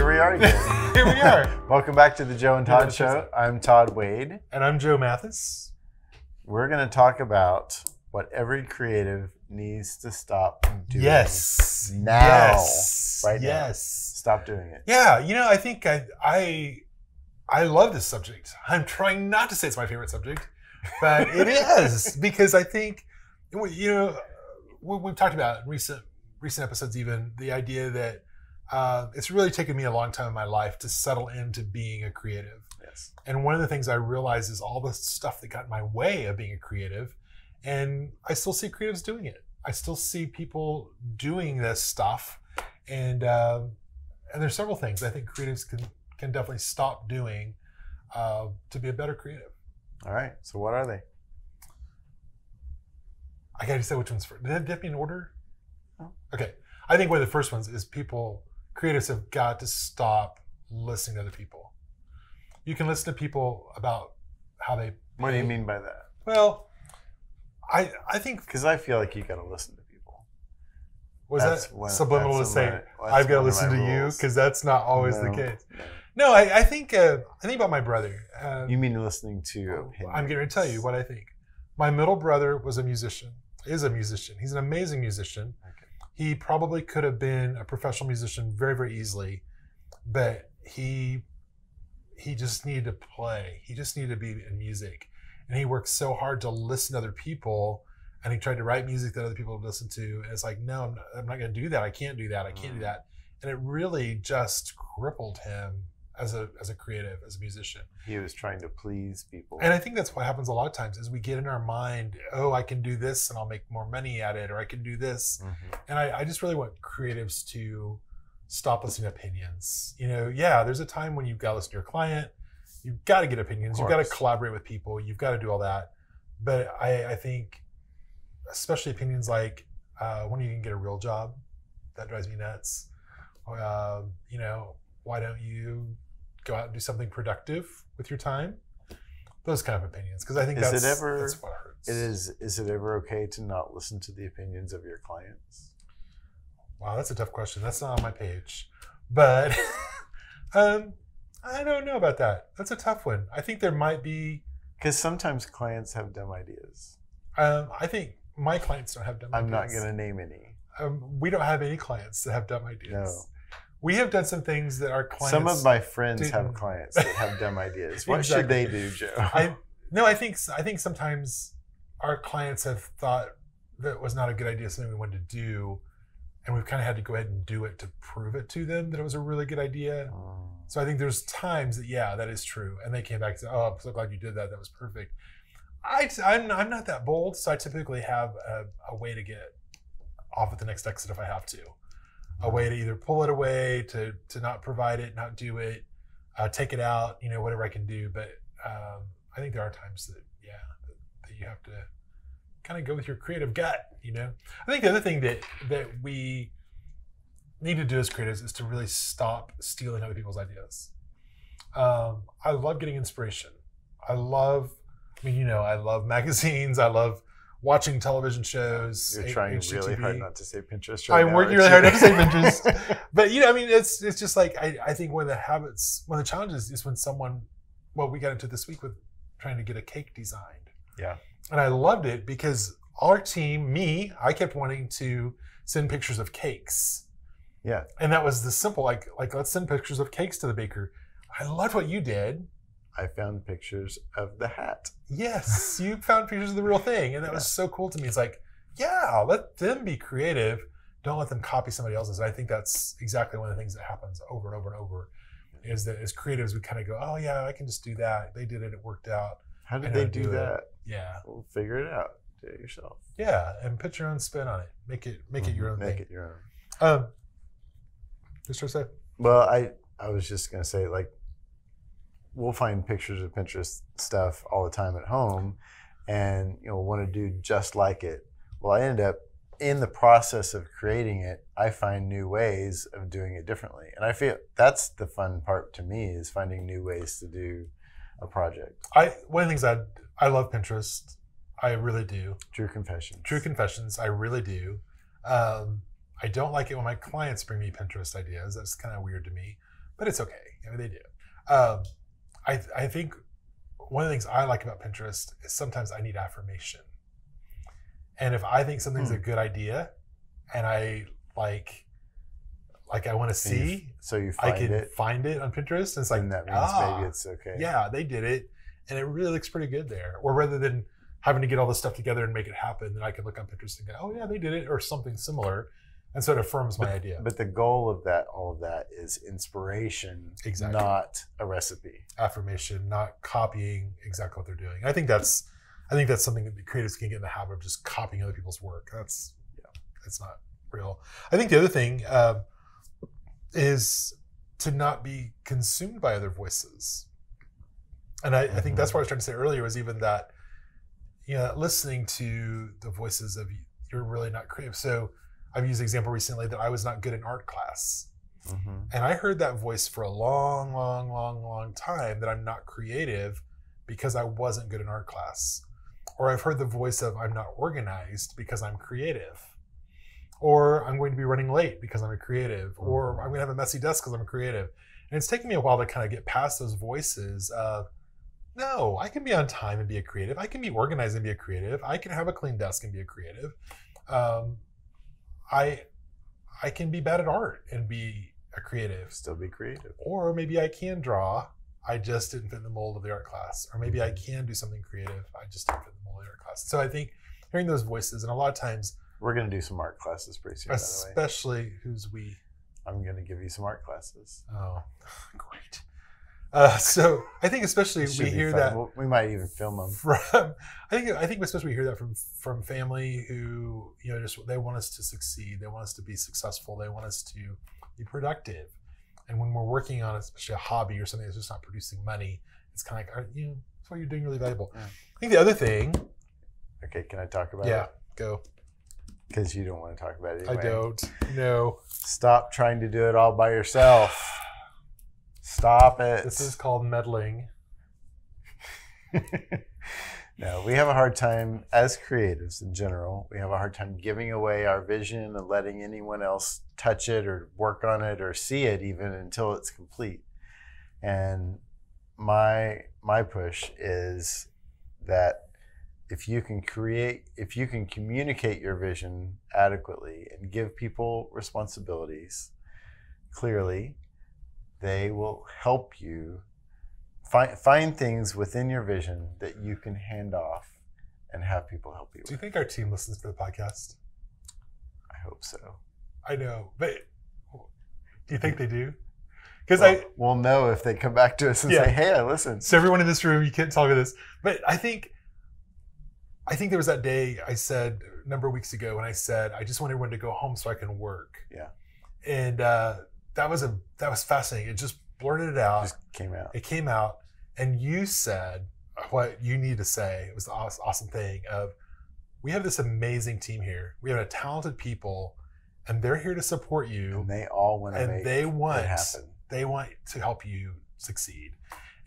we are again. Here we are. Welcome back to the Joe and Todd Show. I'm Todd Wade. And I'm Joe Mathis. We're going to talk about what every creative needs to stop doing. Yes. Now. Yes. Right now. Yes. Stop doing it. Yeah. You know, I think I love this subject. I'm trying not to say it's my favorite subject, but it is, because I think, you know, we've talked about in recent episodes, even the idea that it's really taken me a long time in my life to settle into being a creative. Yes. And one of the things I realized is all the stuff that got in my way of being a creative, and I still see creatives doing it. I still see people doing this stuff, and there's several things I think creatives can definitely stop doing to be a better creative. All right. So what are they? I got to say which one's first. Did that be in order? No. Okay. I think one of the first ones is creatives have got to stop listening to other people. You can listen to people about how they... What do you mean by that? Well, I think... Because I feel like you got to listen to people. Was that subliminal to say, I've got to listen to you? Because that's not always the case. No, I think about my brother. You mean listening to opinions? I'm going to tell you what I think. My middle brother was a musician, is a musician. He's an amazing musician. Okay. He probably could have been a professional musician very, very easily, but he just needed to play. He just needed to be in music. And he worked so hard to listen to other people, and he tried to write music that other people would listen to. And it's like, no, I'm not going to do that. I can't do that. I can't do that. And it really just crippled him as a creative, as a musician. He was trying to please people. And I think that's what happens a lot of times is we get in our mind, oh, I can do this and I'll make more money at it, or I can do this. Mm-hmm. And I just really want creatives to stop listening to opinions. You know, yeah, there's a time when you've got to listen to your client. You've got to get opinions. You've got to collaborate with people. You've got to do all that. But I think, especially opinions like, when are you going to get a real job? That drives me nuts. You know, why don't you go out and do something productive with your time? Those kind of opinions. Because I think that's what hurts. Is it ever okay to not listen to the opinions of your clients? Wow, that's a tough question. That's not on my page. But I don't know about that. That's a tough one. I think there might be... Because sometimes clients have dumb ideas. I think my clients don't have dumb ideas. I'm not going to name any. We don't have any clients that have dumb ideas. No. We have done some things that our clients... Some of my friends have clients that have dumb ideas. What should they do, Joe? I think sometimes our clients have thought that it was not a good idea, something we wanted to do, and we've kind of had to go ahead and do it to prove it to them that it was a really good idea. So I think there's times that, yeah, that is true. And they came back and said, oh, I'm so glad you did that. That was perfect. I'm not that bold, so I typically have a way to get off at the next exit if I have to. A way to either pull it away, to not provide it, not do it, take it out, you know, whatever I can do. But I think there are times that you have to kind of go with your creative gut, you know. I think the other thing that we need to do as creatives is to really stop stealing other people's ideas. I love getting inspiration. I love magazines. I love watching television shows. You're trying really hard not to say Pinterest I'm working really hard not to say Pinterest. But, you know, I mean, it's just like, I think one of the challenges is when we got into this week with trying to get a cake designed. Yeah. And I loved it because our team, I kept wanting to send pictures of cakes. Yeah. And that was the simple, like let's send pictures of cakes to the baker. I loved what you did. I found pictures of the hat. Yes, you found pictures of the real thing. And that was so cool to me. It's like, yeah, let them be creative. Don't let them copy somebody else's. And I think that's exactly one of the things that happens over and over and over, is that as creatives, we kind of go, oh yeah, I can just do that. They did it. It worked out. How did they do that? Yeah. Well, figure it out. Do it yourself. Yeah, and put your own spin on it. Make it your own thing. Make it your own. Just to say. Well, I was just going to say, like, we'll find pictures of Pinterest stuff all the time at home and, you know, want to do just like it. Well, I end up in the process of creating it, I find new ways of doing it differently. And I feel that's the fun part to me, is finding new ways to do a project. One of the things I love Pinterest. I really do. True confessions. True confessions. I really do. I don't like it when my clients bring me Pinterest ideas. That's kind of weird to me. but it's okay. I mean, they do. I think one of the things I like about Pinterest is sometimes I need affirmation. And if I think something's a good idea and I like I want to see, so you I find can find it on Pinterest. And it's like, and that means maybe it's okay. Yeah, they did it. And it really looks pretty good there. Or rather than having to get all this stuff together and make it happen, then I can look on Pinterest and go, oh yeah, they did it, or something similar. And so it affirms my idea. But the goal of all of that is inspiration, Exactly. Not a recipe. Affirmation, not copying exactly what they're doing. I think that's something that the creatives can get in the habit of, just copying other people's work. That's not real. I think the other thing is to not be consumed by other voices. And I think that's what I was trying to say earlier, was even that, listening to the voices of you're really not creative. So I've used the example recently that I was not good in art class. And I heard that voice for a long, long, long, long time, that I'm not creative because I wasn't good in art class. Or I've heard the voice of I'm not organized because I'm creative. Or I'm going to be running late because I'm a creative. Or I'm going to have a messy desk because I'm a creative. And it's taken me a while to kind of get past those voices of, no, I can be on time and be a creative. I can be organized and be a creative. I can have a clean desk and be a creative. I can be bad at art and be a creative. Still be creative. Or maybe I can draw. I just didn't fit in the mold of the art class. Or maybe I can do something creative. I just didn't fit in the mold of the art class. So I think hearing those voices, and a lot of times, we're going to do some art classes pretty soon. Especially who's we? I'm going to give you some art classes. Oh, great. So I think especially we hear that we might even film them from. I think especially we hear that from family who just they want us to succeed. They want us to be successful. They want us to be productive. And when we're working on especially a hobby or something that's just not producing money, it's kind of like that's what you're doing really valuable. Yeah. I think the other thing. Okay, can I talk about it? Yeah, go. Because you don't want to talk about it anyway. I don't. No. Stop trying to do it all by yourself. Stop it. This is called meddling. No, we have a hard time as creatives in general. We have a hard time giving away our vision and letting anyone else touch it or work on it or see it even until it's complete. And my push is that if you can communicate your vision adequately and give people responsibilities clearly, they will help you find things within your vision that you can hand off and have people help you with. Do you think our team listens to the podcast? I hope so. I know, but do you think they do? Because we'll know if they come back to us and say, "Hey, I listened." So everyone in this room, you can't tell me this, but I think there was that day I said a number of weeks ago when I said I just want everyone to go home so I can work. Yeah. And that was fascinating. It just blurted it out. It came out, and you said what you need to say. It was the awesome thing of, we have this amazing team here. We have talented people, and they're here to support you. And they all want to make it happen. They want to help you succeed.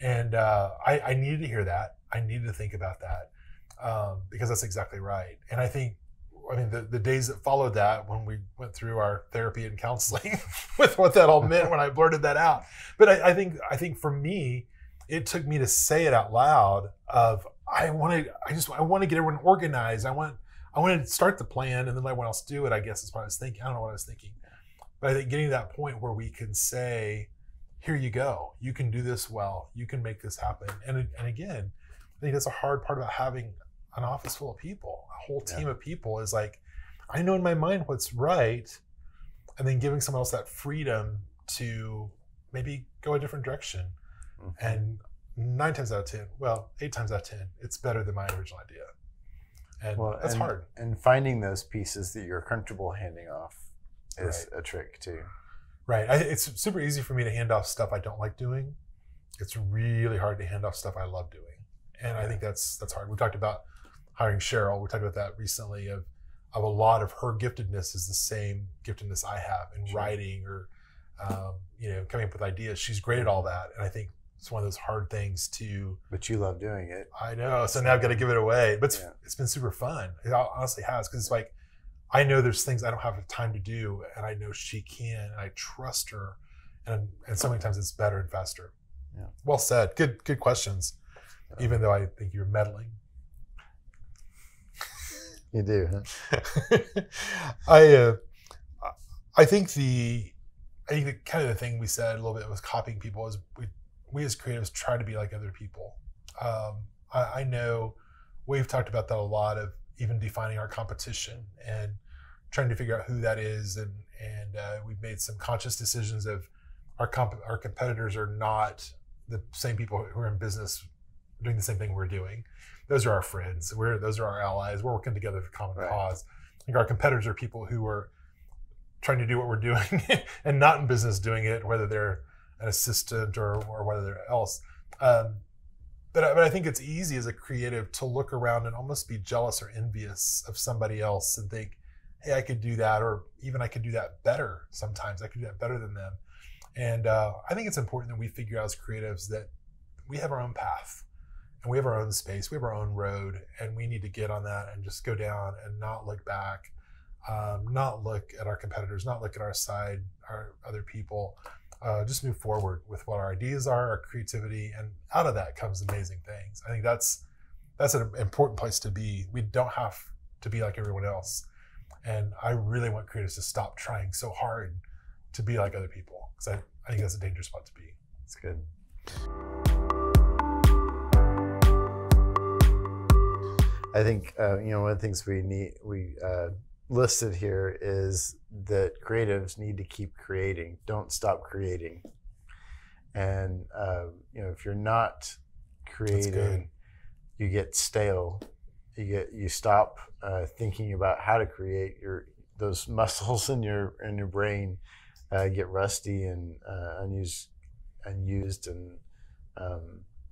And I needed to hear that. I needed to think about that because that's exactly right. And I mean, the days that followed that, when we went through our therapy and counseling with what that all meant when I blurted that out. But I think for me, it took me to say it out loud of, I want to get everyone organized. I want to start the plan and then let everyone else do it, I guess is what I was thinking. I don't know what I was thinking. But I think getting to that point where we can say, here you go. You can do this well. You can make this happen. And again, I think that's a hard part about having an office full of people, a whole team of people, is like, I know in my mind what's right, and then giving someone else that freedom to maybe go a different direction. Mm-hmm. And 8 times out of 10, it's better than my original idea. And that's hard. And finding those pieces that you're comfortable handing off is a trick too. Right. It's super easy for me to hand off stuff I don't like doing. It's really hard to hand off stuff I love doing. And I think that's hard. We talked about hiring Cheryl. We talked about that recently of a lot of her giftedness is the same giftedness I have in writing or, coming up with ideas. She's great at all that. And I think it's one of those hard things to... But you love doing it. I know. So now I've got to give it away. But it's been super fun. It honestly has. Because it's like, I know there's things I don't have time to do. And I know she can. And I trust her. and so many times it's better and faster. Yeah. Well said. Good questions. Even though I think you're meddling. You do, huh? I think the kind of the thing we said a little bit was copying people is we as creatives try to be like other people. I know we've talked about that a lot, of even defining our competition and trying to figure out who that is, and we've made some conscious decisions of our competitors are not the same people who are in business doing the same thing we're doing. Those are our friends. Those are our allies. We're working together for a common cause. I think our competitors are people who are trying to do what we're doing and not in business doing it, whether they're an assistant or whether they're else. But I think it's easy as a creative to look around and almost be jealous or envious of somebody else and think, hey, I could do that, or even I could do that better sometimes. I could do that better than them. And I think it's important that we figure out as creatives that we have our own path and we have our own space, we have our own road, and we need to get on that and just go down and not look back, not look at our competitors, not look at our side, our other people. Just move forward with what our ideas are, our creativity, and out of that comes amazing things. I think that's an important place to be. We don't have to be like everyone else. And I really want creatives to stop trying so hard to be like other people, because I think that's a dangerous spot to be. That's good. I think one of the things we listed here is that creatives need to keep creating. Don't stop creating. And if you're not creating, you get stale. You stop thinking about how to create. Those muscles in your brain get rusty and unused. And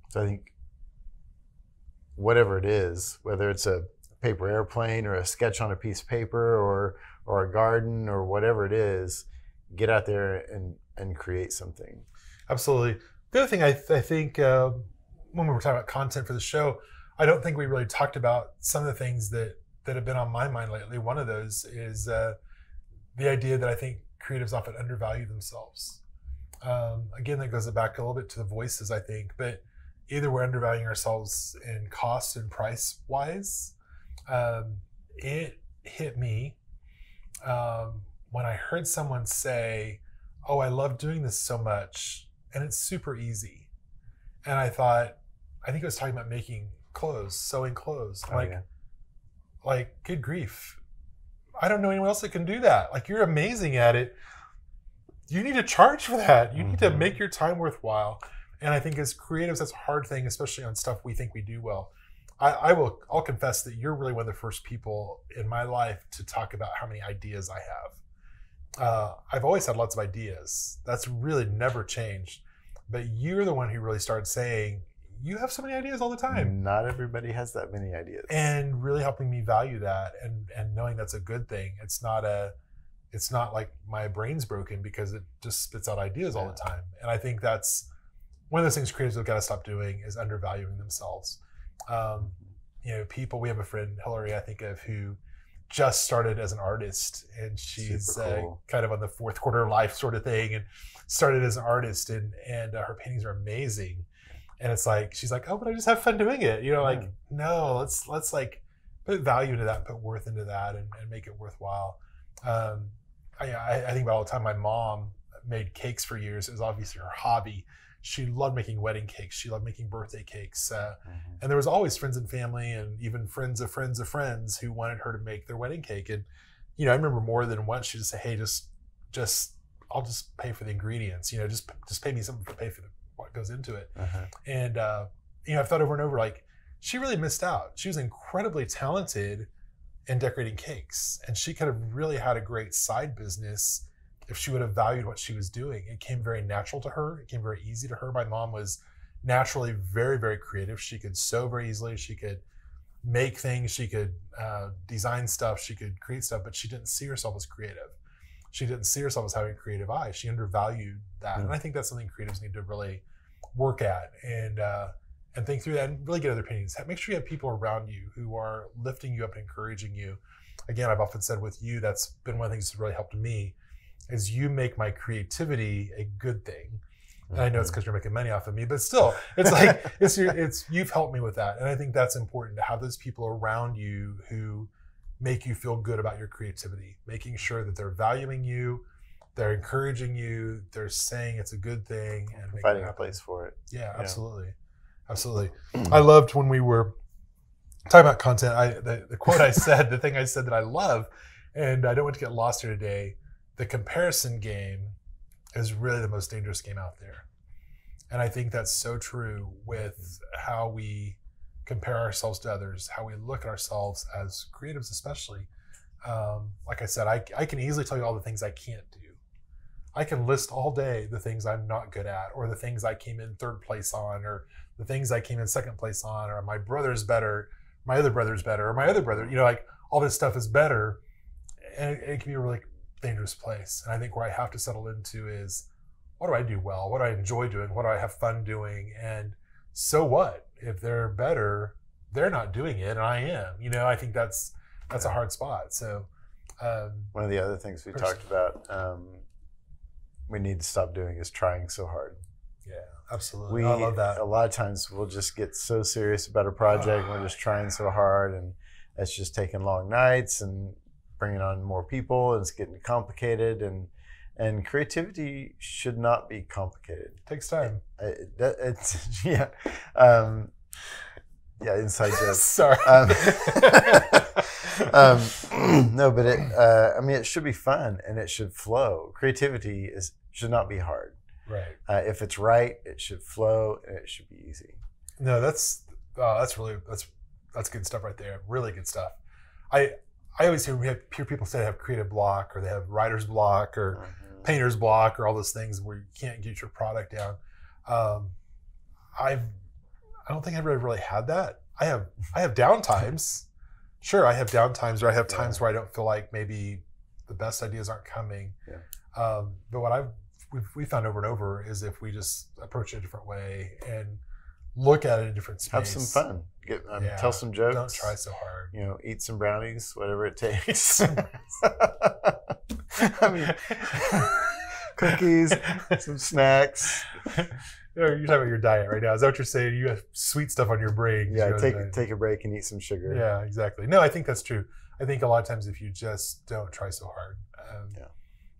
so I think whatever it is, whether it's a paper airplane or a sketch on a piece of paper or a garden or whatever it is, get out there and create something. Absolutely. The other thing I think when we were talking about content for the show, I don't think we really talked about some of the things that have been on my mind lately. One of those is the idea that I think creatives often undervalue themselves. Again, that goes back a little bit to the voices, I think, but either we're undervaluing ourselves in cost and price wise. It hit me when I heard someone say, oh, I love doing this so much and it's super easy. And I think it was talking about making clothes, sewing clothes. Like, good grief. I don't know anyone else that can do that. Like, you're amazing at it. You need to charge for that. You need to make your time worthwhile. And I think as creatives, that's a hard thing, especially on stuff we think we do well. I'll confess that you're really one of the first people in my life to talk about how many ideas I have. I've always had lots of ideas. That's really never changed. But you're the one who really started saying, you have so many ideas all the time. Not everybody has that many ideas. And really helping me value that and knowing that's a good thing. It's not like my brain's broken because it just spits out ideas all the time. And I think that's one of those things creatives have got to stop doing, is undervaluing themselves. People, we have a friend, Hillary, I think of, who just started as an artist, and she's cool. Kind of on the fourth quarter of life sort of thing, and started as an artist, and her paintings are amazing. And it's like, she's like, oh, but I just have fun doing it. No, let's like put value into that, and put worth into that, and make it worthwhile. I think about all the time. My mom made cakes for years. It was obviously her hobby. She loved making wedding cakes. She loved making birthday cakes. And there was always friends and family and even friends of friends of friends who wanted her to make their wedding cake. And, I remember more than once she just said, hey, I'll just pay for the ingredients. Just pay me something to pay for what goes into it. And, I've thought over and over, like, she really missed out. She was incredibly talented in decorating cakes. And she could have really had a great side business if she would have valued what she was doing. It came very natural to her. It came very easy to her. My mom was naturally very, very creative. She could sew very easily. She could make things. She could design stuff. She could create stuff, but she didn't see herself as creative. She didn't see herself as having a creative eye. She undervalued that. And I think that's something creatives need to really work at and think through that and really get other opinions. Make sure you have people around you who are lifting you up and encouraging you. Again, I've often said with you, that's been one of the things that's really helped me, is you make my creativity a good thing. And I know it's because you're making money off of me, but still, it's like, you've helped me with that. And I think that's important to have those people around you who make you feel good about your creativity, making sure that they're valuing you, they're encouraging you, they're saying it's a good thing, and providing a place for it. Yeah, absolutely. Absolutely. I loved when we were talking about content, the quote I said, the thing I said that I love, and I don't want to get lost here today, the comparison game is really the most dangerous game out there. And I think that's so true with how we compare ourselves to others, how we look at ourselves as creatives especially. Like I said, I can easily tell you all the things I can't do. I can list all day the things I'm not good at, or the things I came in third place on, or the things I came in second place on, or my brother's better, my other brother's better, or my other brother, like all this stuff is better. And it can be a really dangerous place. And I think where I have to settle into is, what do I do well? What do I enjoy doing? What do I have fun doing? And so what? If they're better, they're not doing it, and I am. I think that's a hard spot. So one of the other things we talked about, we need to stop doing is trying so hard. Yeah, absolutely. I love that. A lot of times we'll just get so serious about a project, and we're just trying so hard, and it's just taking long nights and bringing on more people, and it's getting complicated, and creativity should not be complicated. It takes time. It's yeah, inside joke. Sorry. No, but it should be fun, and it should flow. Creativity should not be hard. Right. If it's right, it should flow, and it should be easy. No, that's good stuff right there. Really good stuff. I always hear people say they have creative block, or they have writer's block, or painter's block, or all those things where you can't get your product down. I don't think I've really had that. I have down times. Sure, I have down times, or I have times where I don't feel like maybe the best ideas aren't coming. Yeah. But what we found over and over is if we just approach it a different way and look at it in a different space. Have some fun. Tell some jokes. Don't try so hard. Eat some brownies, whatever it takes. Cookies, some snacks. You're talking about your diet right now. Is that what you're saying? You have sweet stuff on your brain. Yeah, take a break and eat some sugar. Yeah, exactly. No, I think that's true. I think a lot of times if you just don't try so hard. I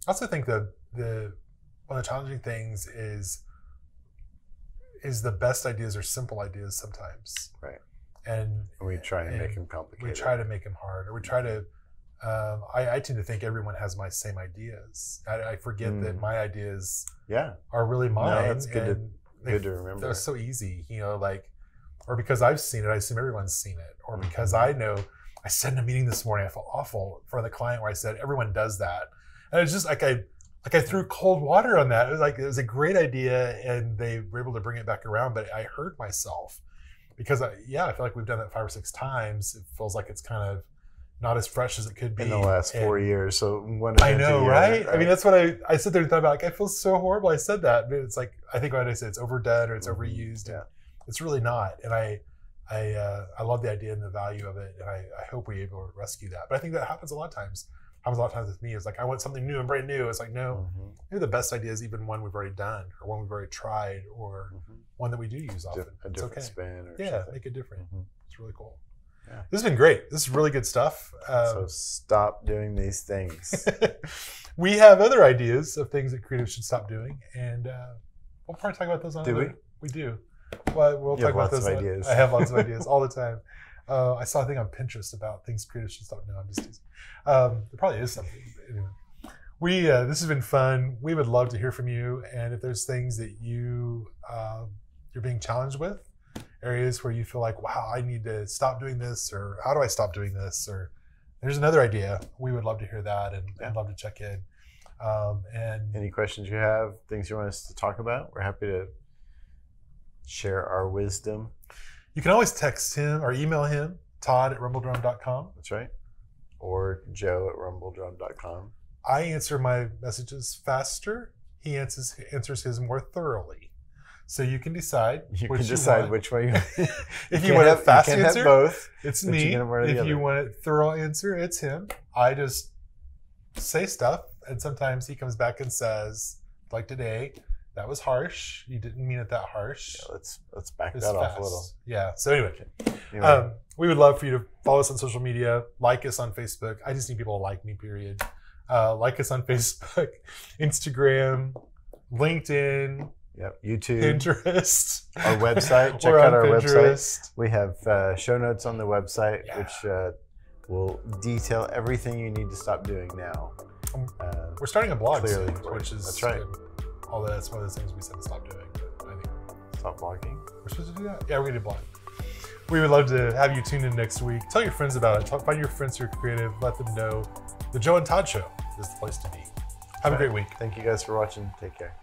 also think one of the challenging things is the best ideas are simple ideas sometimes. Right. And we try to make them complicated. We try to make them hard, or we try to. I tend to think everyone has my same ideas. I forget that my ideas are really mine. No, that's good to remember. They're so easy, or because I've seen it, I assume everyone's seen it, or because I know. I said in a meeting this morning, I felt awful for the client where I said everyone does that, and it's just like I threw cold water on that. It was a great idea, and they were able to bring it back around, but I hurt myself because I feel like we've done that 5 or 6 times. It feels like it's kind of not as fresh as it could be in the last 4 years. So I know, right? I mean, that's what I sit there and thought about. I feel so horrible. I said that, but it's like I think when I say it's overdone or it's overused, and it's really not. And I love the idea and the value of it, and I hope we're able to rescue that. But I think that happens a lot of times. With me. It's like I want something new and brand new. It's like no, maybe the best idea is even one we've already done, or one we've already tried, or one that we do use often. A different spin or something. Make it different. It's really cool. Yeah. This has been great. This is really good stuff. So stop doing these things. We have other ideas of things that creatives should stop doing, and we'll probably talk about those on. Do we? We do. Well, we'll talk about those. Ideas. I have lots of ideas all the time. I saw a thing on Pinterest about things creatives should stop doing. I'm just teasing. There probably is something. Anyway. This has been fun. We would love to hear from you, and if there's things that you're being challenged with, areas where you feel like, wow, I need to stop doing this, or how do I stop doing this, or there's another idea, we would love to hear that and love to check in. And any questions you have, things you want us to talk about, we're happy to share our wisdom. You can always text him or email him, Todd at RumbleDrum.com. That's right. Or Joe at RumbleDrum.com. I answer my messages faster. He answers his more thoroughly. So you can decide. Which way you want. If you want a fast answer, have both, it's me. If you want a thorough answer, it's him. I just say stuff And sometimes he comes back and says, like today, that was harsh. You didn't mean it that harsh. Yeah, let's back It's that off fast. a little. Yeah. So anyway, Anyway, we would love for you to follow us on social media, like us on Facebook. I just need people to like me, period. Like us on Facebook, Instagram, LinkedIn, yep, YouTube, Pinterest, our website. Check We're out on our website. Pinterest. We have show notes on the website, Yeah. which will detail everything you need to stop doing now. We're starting a blog Clearly soon, for you. which is That's right. good. Although that's one of those things we said to stop doing, but I think Stop blogging. we're supposed to do that. Yeah, we're gonna blog. We would love to have you tune in next week. Tell your friends about it. Find your friends who are creative. Let them know the Joe and Todd Show is the place to be. Have a great week. Thank you guys for watching. Take care.